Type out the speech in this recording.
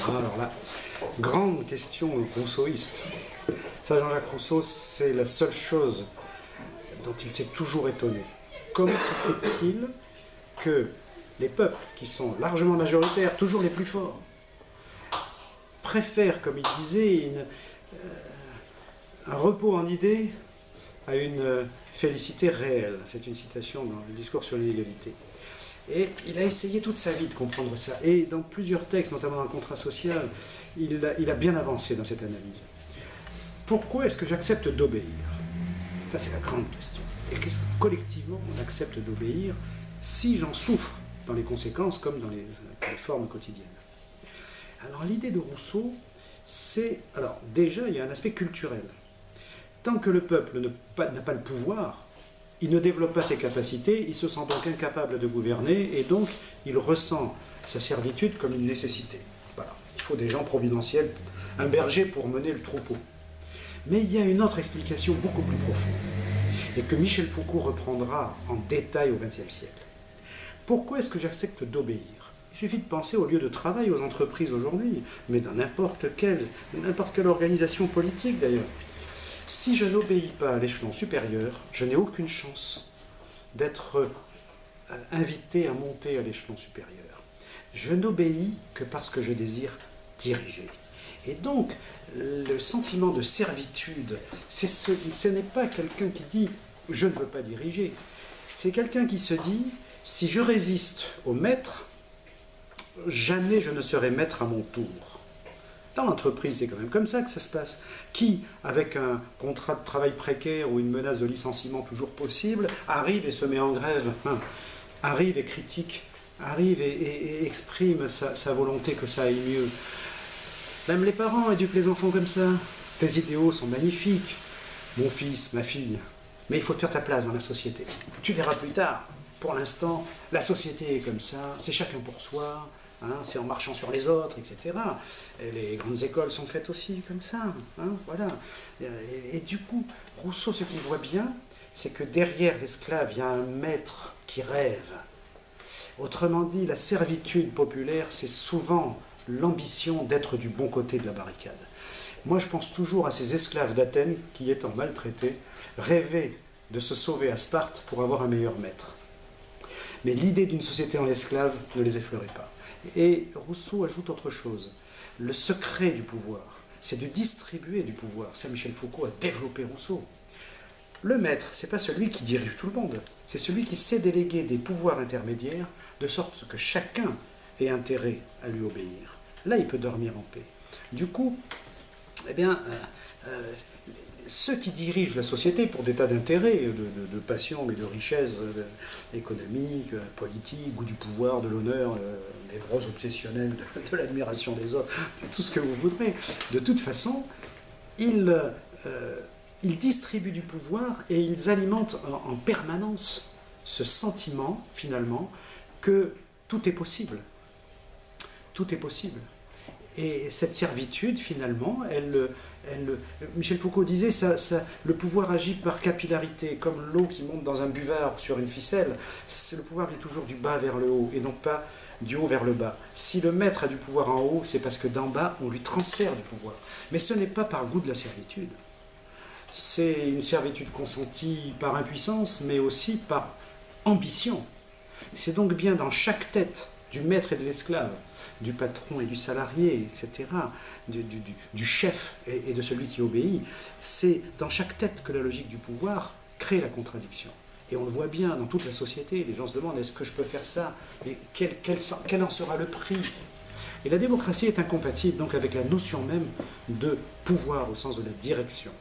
Alors là, grande question rousseauiste. Ça, Jean-Jacques Rousseau, c'est la seule chose dont il s'est toujours étonné. Comment se fait-il que les peuples, qui sont largement majoritaires, toujours les plus forts, préfèrent, comme il disait, un repos en idées à une félicité réelle. C'est une citation dans le discours sur l'inégalité. Et il a essayé toute sa vie de comprendre ça. Et dans plusieurs textes, notamment dans le contrat social, il a bien avancé dans cette analyse. Pourquoi est-ce que j'accepte d'obéir? Ça, c'est la grande question. Et qu'est-ce que collectivement on accepte d'obéir si j'en souffre dans les conséquences comme dans les formes quotidiennes? Alors l'idée de Rousseau, c'est... Alors déjà, il y a un aspect culturel. Tant que le peuple n'a pas le pouvoir, il ne développe pas ses capacités, il se sent donc incapable de gouverner, et donc il ressent sa servitude comme une nécessité. Voilà. Il faut des gens providentiels, un berger pour mener le troupeau. Mais il y a une autre explication beaucoup plus profonde, et que Michel Foucault reprendra en détail au XXe siècle. Pourquoi est-ce que j'accepte d'obéir? Il suffit de penser au lieu de travail, aux entreprises aujourd'hui, mais dans n'importe quelle organisation politique d'ailleurs. Si je n'obéis pas à l'échelon supérieur, je n'ai aucune chance d'être invité à monter à l'échelon supérieur. Je n'obéis que parce que je désire diriger. Et donc, le sentiment de servitude, ce n'est pas quelqu'un qui dit « je ne veux pas diriger ». C'est quelqu'un qui se dit « si je résiste au maître, jamais je ne serai maître à mon tour ». Dans l'entreprise, c'est quand même comme ça que ça se passe. Qui, avec un contrat de travail précaire ou une menace de licenciement toujours possible, arrive et se met en grève, arrive et critique, arrive et exprime sa volonté que ça aille mieux. Même les parents éduquent les enfants comme ça. Tes idéaux sont magnifiques, mon fils, ma fille, mais il faut te faire ta place dans la société. Tu verras plus tard. Pour l'instant, la société est comme ça, c'est chacun pour soi. C'est en marchant sur les autres, etc. Et les grandes écoles sont faites aussi comme ça. Voilà. Et du coup, Rousseau, ce qu'il voit bien, c'est que derrière l'esclave, il y a un maître qui rêve. Autrement dit, la servitude populaire, c'est souvent l'ambition d'être du bon côté de la barricade. Moi, je pense toujours à ces esclaves d'Athènes qui, étant maltraités, rêvaient de se sauver à Sparte pour avoir un meilleur maître. Mais l'idée d'une société en esclave ne les effleurait pas. Et Rousseau ajoute autre chose. Le secret du pouvoir, c'est de distribuer du pouvoir. Ça, Michel Foucault a développé Rousseau. Le maître, ce n'est pas celui qui dirige tout le monde, c'est celui qui sait déléguer des pouvoirs intermédiaires de sorte que chacun ait intérêt à lui obéir. Là, il peut dormir en paix. Du coup, eh bien, ceux qui dirigent la société pour des tas d'intérêts, de passion, mais de richesse économique, politique, goût du pouvoir, de l'honneur, des gros obsessionnels, de l'admiration des autres, tout ce que vous voudrez. De toute façon, ils distribuent du pouvoir et ils alimentent en permanence ce sentiment, finalement, que tout est possible. Tout est possible. Et cette servitude, finalement, Michel Foucault disait, le pouvoir agit par capillarité, comme l'eau qui monte dans un buvard sur une ficelle. Le pouvoir vient toujours du bas vers le haut, et non pas du haut vers le bas. Si le maître a du pouvoir en haut, c'est parce que d'en bas, on lui transfère du pouvoir. Mais ce n'est pas par goût de la servitude. C'est une servitude consentie par impuissance, mais aussi par ambition. C'est donc bien dans chaque tête du maître et de l'esclave, du patron et du salarié, etc., du chef et de celui qui obéit, c'est dans chaque tête que la logique du pouvoir crée la contradiction. Et on le voit bien dans toute la société, les gens se demandent, est-ce que je peux faire ça? Mais quel en sera le prix? Et la démocratie est incompatible donc avec la notion même de pouvoir au sens de la direction.